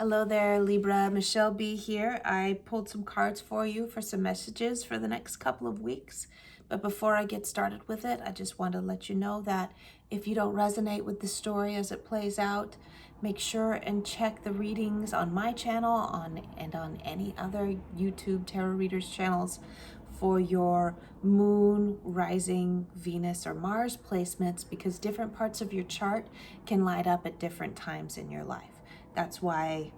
Hello there, Libra. Michelle B here. I pulled some cards for you for some messages for the next couple of weeks. But before I get started with it, I just want to let you know that if you don't resonate with the story as it plays out, make sure and check the readings on my channel and on any other YouTube tarot readers channels for your moon, rising, Venus, or Mars placements, because different parts of your chart can light up at different times in your life. That's why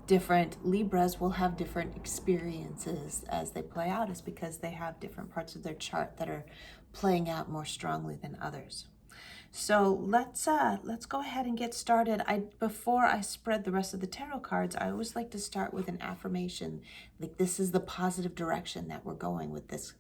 different Libras will have different experiences as they play out, is because they have different parts of their chart that are playing out more strongly than others. So let's go ahead and get started. Before I spread the rest of the tarot cards, I always like to start with an affirmation. Like, this is the positive direction that we're going with this,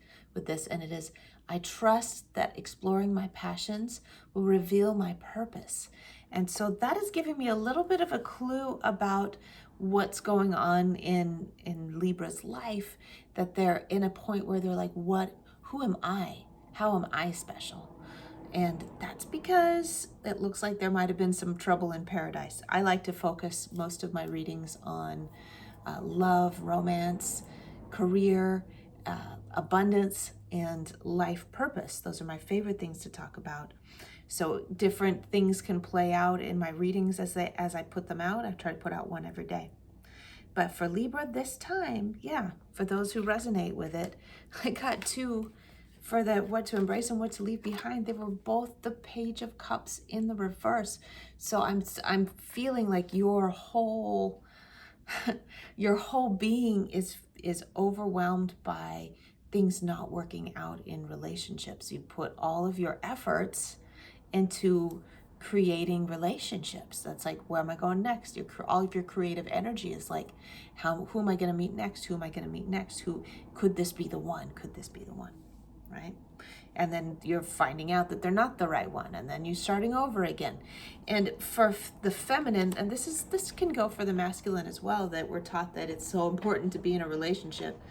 and it is, I trust that exploring my passions will reveal my purpose. And so that is giving me a little bit of a clue about what's going on in Libra's life, that they're in a point where they're like, who am I? How am I special? And that's because it looks like there might have been some trouble in paradise. I like to focus most of my readings on love, romance, career, abundance, and life purpose. Those are my favorite things to talk about. So different things can play out in my readings as I put them out. I try to put out one every day. But for Libra this time, yeah, for those who resonate with it, I got two for the what to embrace and what to leave behind. They were both the Page of Cups in the reverse. So I'm feeling like your whole being is overwhelmed by things not working out in relationships. You put all of your efforts into creating relationships. That's like, where am I going next? All of your creative energy is like, who am I going to meet next? Who am I going to meet next? Who could this be the one? Could this be the one? Right? And then you're finding out that they're not the right one, and then you're starting over again. And for the feminine, and this can go for the masculine as well, that we're taught that it's so important to be in a relationship.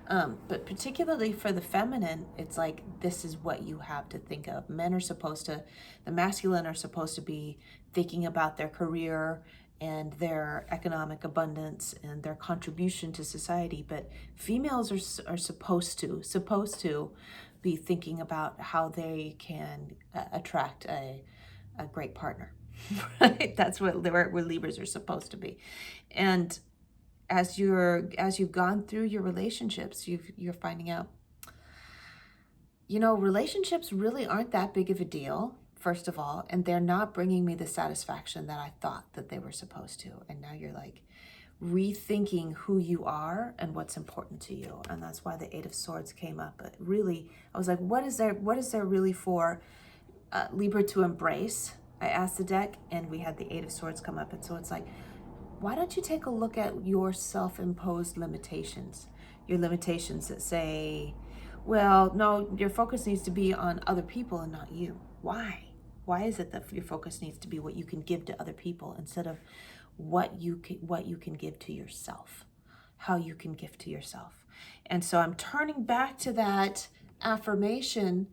But particularly for the feminine, it's like, this is what you have to think of. The masculine are supposed to be thinking about their career and their economic abundance and their contribution to society. But females are supposed to be thinking about how they can attract a great partner. Right? That's where Libras are supposed to be. And as you've gone through your relationships, you're finding out, relationships really aren't that big of a deal, first of all, and they're not bringing me the satisfaction that I thought that they were supposed to. And now you're like rethinking who you are and what's important to you. And that's why the Eight of Swords came up. But really, I was like, what is there really for Libra to embrace? I asked the deck, and we had the Eight of Swords come up. And so it's like, why don't you take a look at your self-imposed limitations? Your limitations that say, well, no, your focus needs to be on other people and not you. Why? Why is it that your focus needs to be what you can give to other people instead of what you can give to yourself, how you can give to yourself? And so I'm turning back to that affirmation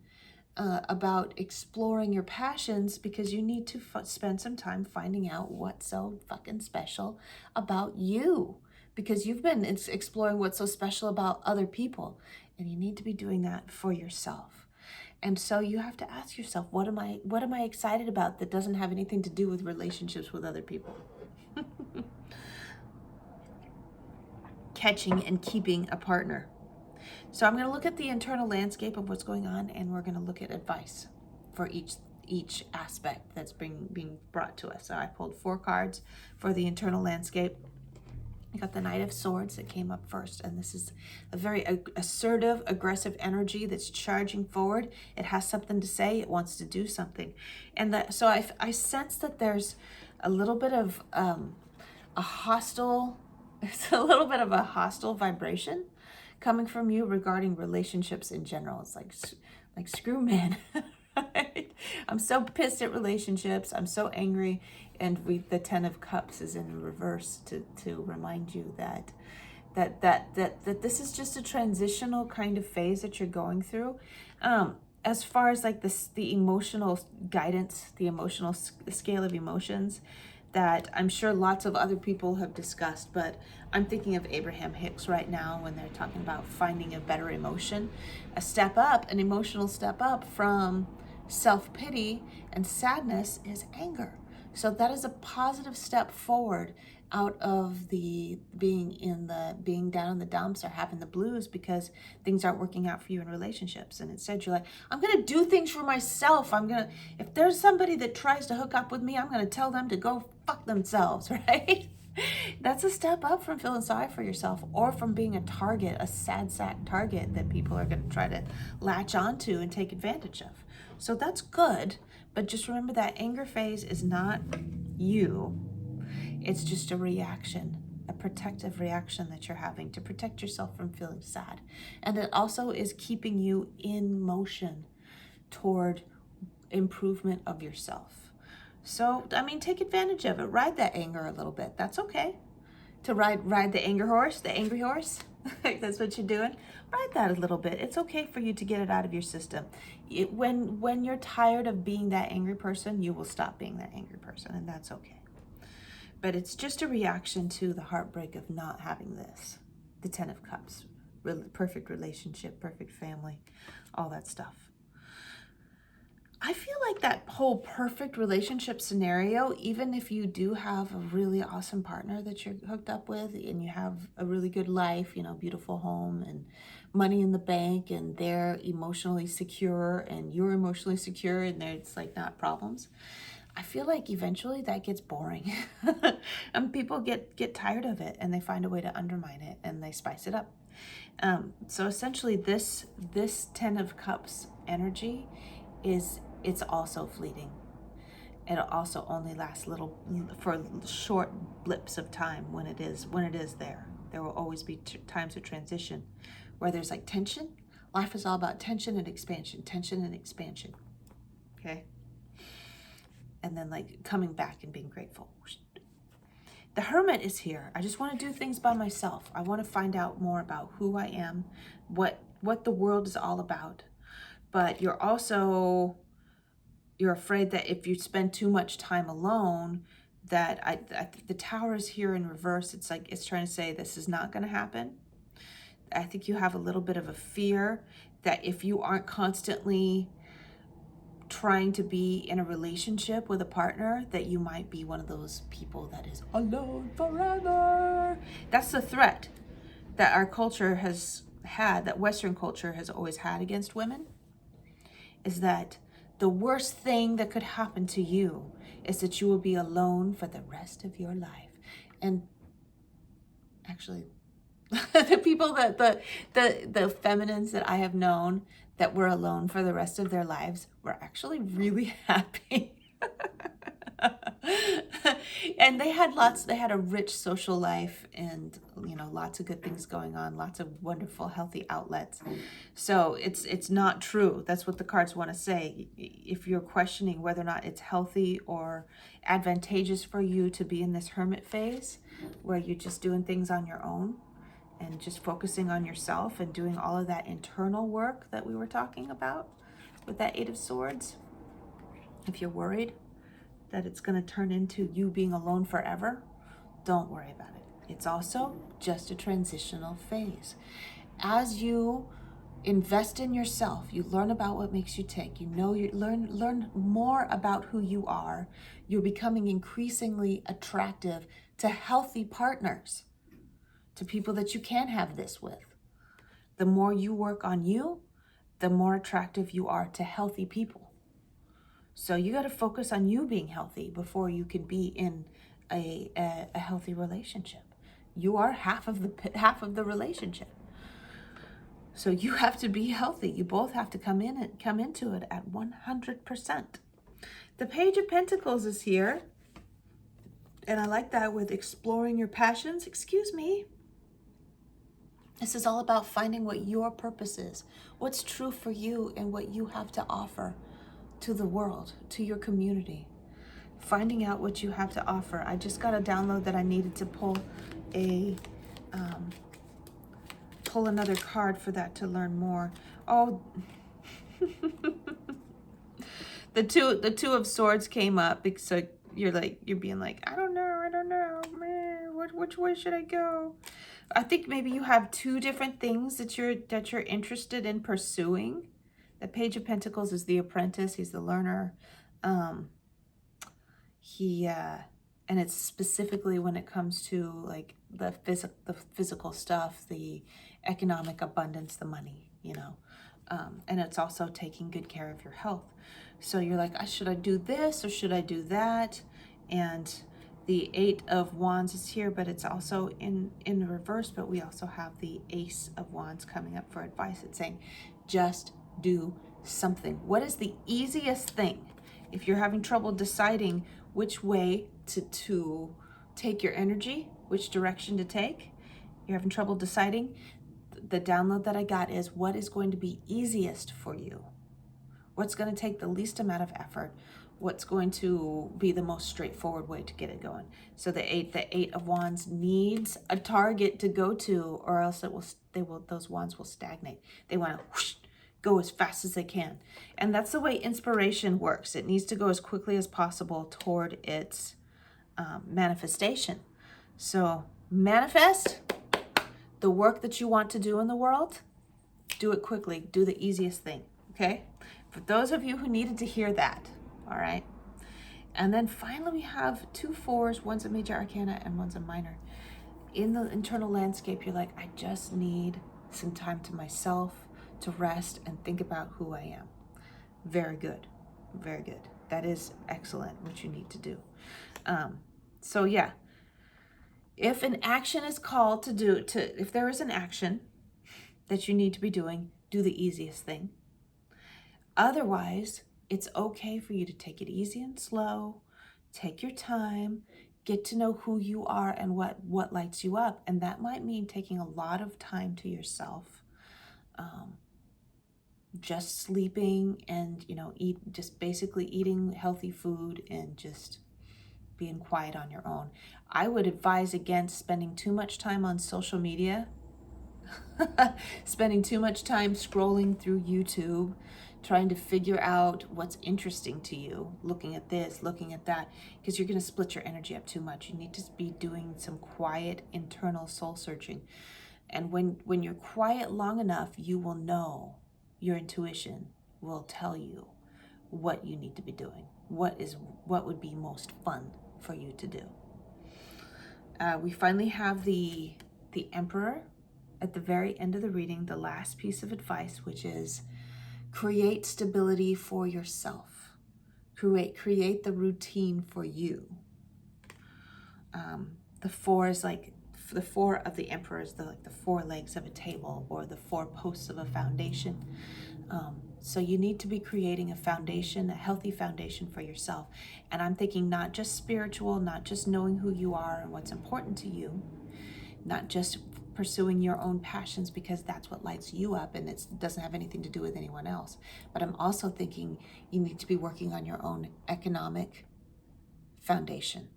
about exploring your passions, because you need to spend some time finding out what's so fucking special about you, because you've been exploring what's so special about other people, and you need to be doing that for yourself. And so you have to ask yourself, what am I excited about that doesn't have anything to do with relationships with other people? Catching and keeping a partner. So I'm going to look at the internal landscape of what's going on, and we're going to look at advice for each aspect that's being brought to us. So I pulled 4 cards for the internal landscape. I got the Knight of Swords that came up first, and this is a very assertive, aggressive energy that's charging forward. It has something to say. It wants to do something. And so I sense that there's a little bit of a hostile vibration coming from you regarding relationships in general. It's like screw men. Right? I'm so pissed at relationships. I'm so angry. And the 10 of Cups is in reverse to remind you that this is just a transitional kind of phase that you're going through. As far as like the emotional guidance, the emotional scale of emotions, that I'm sure lots of other people have discussed, but I'm thinking of Abraham Hicks right now when they're talking about finding a better emotion, a step up, an emotional step up from self-pity and sadness is anger. So that is a positive step forward out of the being down in the dumps or having the blues because things aren't working out for you in relationships. And instead you're like, I'm gonna do things for myself. If there's somebody that tries to hook up with me, I'm gonna tell them to go fuck themselves, right? That's a step up from feeling sorry for yourself or from being a target, a sad sack target that people are gonna try to latch onto and take advantage of. So that's good, but just remember that anger phase is not you. It's just a reaction, a protective reaction that you're having to protect yourself from feeling sad. And it also is keeping you in motion toward improvement of yourself. So, I mean, take advantage of it. Ride that anger a little bit. That's okay. To ride the anger horse, the angry horse. That's what you're doing. Ride that a little bit. It's okay for you to get it out of your system. When you're tired of being that angry person, you will stop being that angry person, and that's okay. But it's just a reaction to the heartbreak of not having this. The 10 of Cups, perfect relationship, perfect family, all that stuff. I feel like that whole perfect relationship scenario, even if you do have a really awesome partner that you're hooked up with and you have a really good life, you know, beautiful home and money in the bank and they're emotionally secure and you're emotionally secure and there's like not problems. I feel like eventually that gets boring and people get tired of it and they find a way to undermine it and they spice it up. So essentially this 10 of Cups energy it's also fleeting. It'll also only last for short blips of time when it is there. There will always be times of transition where there's like tension. Life is all about tension and expansion, okay? And then like coming back and being grateful. The Hermit is here. I just want to do things by myself. I want to find out more about who I am, what the world is all about. But you're afraid that if you spend too much time alone, that the Tower is here in reverse. It's like it's trying to say this is not going to happen. I think you have a little bit of a fear that if you aren't constantly trying to be in a relationship with a partner, that you might be one of those people that is alone forever. That's the threat that our culture has had, that Western culture has always had against women, is that the worst thing that could happen to you is that you will be alone for the rest of your life. And actually, the people the feminines that I have known that were alone for the rest of their lives were actually really happy. And they had a rich social life and, you know, lots of good things going on, lots of wonderful, healthy outlets. So it's not true. That's what the cards want to say. If you're questioning whether or not it's healthy or advantageous for you to be in this hermit phase where you're just doing things on your own and just focusing on yourself and doing all of that internal work that we were talking about with that 8 of Swords, if you're worried that it's going to turn into you being alone forever, don't worry about it. It's also just a transitional phase. As you invest in yourself, you learn about what makes you tick, you learn more about who you are, you're becoming increasingly attractive to healthy partners, to people that you can have this with. The more you work on you, the more attractive you are to healthy people. So you got to focus on you being healthy before you can be in a healthy relationship. You are half of the relationship. So you have to be healthy. You both have to come into it at 100%. The Page of Pentacles is here. And I like that with exploring your passions. Excuse me. This is all about finding what your purpose is, what's true for you and what you have to offer to the world, to your community. Finding out what you have to offer. I just got a download that I needed to pull another card for that to learn more. Oh, the two of Swords came up, so you're being like, I don't know, man, which way should I go? I think maybe you have two different things that you're interested in pursuing. The Page of Pentacles is the apprentice, he's the learner. And it's specifically when it comes to like the physical stuff, the economic abundance, the money, you know. And it's also taking good care of your health. So you're like, should I do this or should I do that? And the Eight of Wands is here, but it's also in reverse. But we also have the Ace of Wands coming up for advice. It's saying, just do something. What is the easiest thing? If you're having trouble deciding which way to take your energy, which direction to take, you're having trouble deciding, the download that I got is what is going to be easiest for you? What's going to take the least amount of effort? What's going to be the most straightforward way to get it going? So the Eight of Wands needs a target to go to, or else those wands will stagnate. They want to whoosh, go as fast as they can. And that's the way inspiration works. It needs to go as quickly as possible toward its manifestation. So manifest the work that you want to do in the world. Do it quickly. Do the easiest thing, okay? For those of you who needed to hear that, all right? And then finally we have two fours. One's a major arcana and one's a minor. In the internal landscape, you're like, I just need some time to myself, to rest and think about who I am. Very good. Very good. That is excellent, what you need to do. So yeah, if an action is called if there is an action that you need to be doing, do the easiest thing. Otherwise, it's okay for you to take it easy and slow, take your time, get to know who you are and what lights you up. And that might mean taking a lot of time to yourself, just sleeping and, just basically eating healthy food and just being quiet on your own. I would advise against spending too much time on social media, spending too much time scrolling through YouTube, trying to figure out what's interesting to you, looking at this, looking at that, because you're going to split your energy up too much. You need to be doing some quiet internal soul searching. And when you're quiet long enough, you will know, your intuition will tell you what you need to be doing, what would be most fun for you to do. We finally have the Emperor at the very end of the reading, the last piece of advice, which is create stability for yourself. Create the routine for you. The four is like, the four of the Emperor is the four legs of a table or the four posts of a foundation. So you need to be creating a foundation, a healthy foundation for yourself. And I'm thinking not just spiritual, not just knowing who you are and what's important to you, not just pursuing your own passions because that's what lights you up and it doesn't have anything to do with anyone else. But I'm also thinking you need to be working on your own economic foundation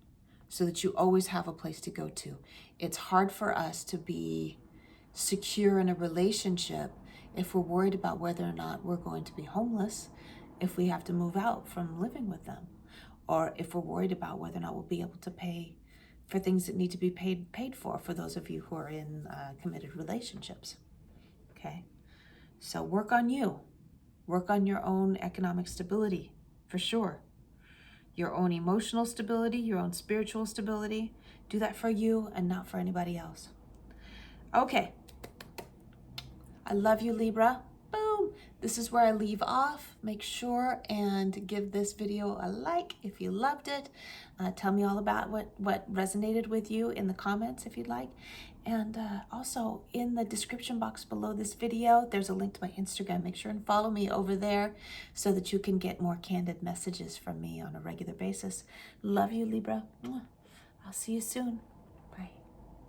so that you always have a place to go to. It's hard for us to be secure in a relationship if we're worried about whether or not we're going to be homeless, if we have to move out from living with them, or if we're worried about whether or not we'll be able to pay for things that need to be paid for those of you who are in committed relationships, okay? So work on you. Work on your own economic stability, for sure. Your own emotional stability, your own spiritual stability. Do that for you and not for anybody else. Okay. I love you, Libra. Boom. This is where I leave off. Make sure and give this video a like if you loved it. Tell me all about what resonated with you in the comments if you'd like. And also in the description box below this video, there's a link to my Instagram. Make sure and follow me over there so that you can get more candid messages from me on a regular basis. Love you, Libra. I'll see you soon.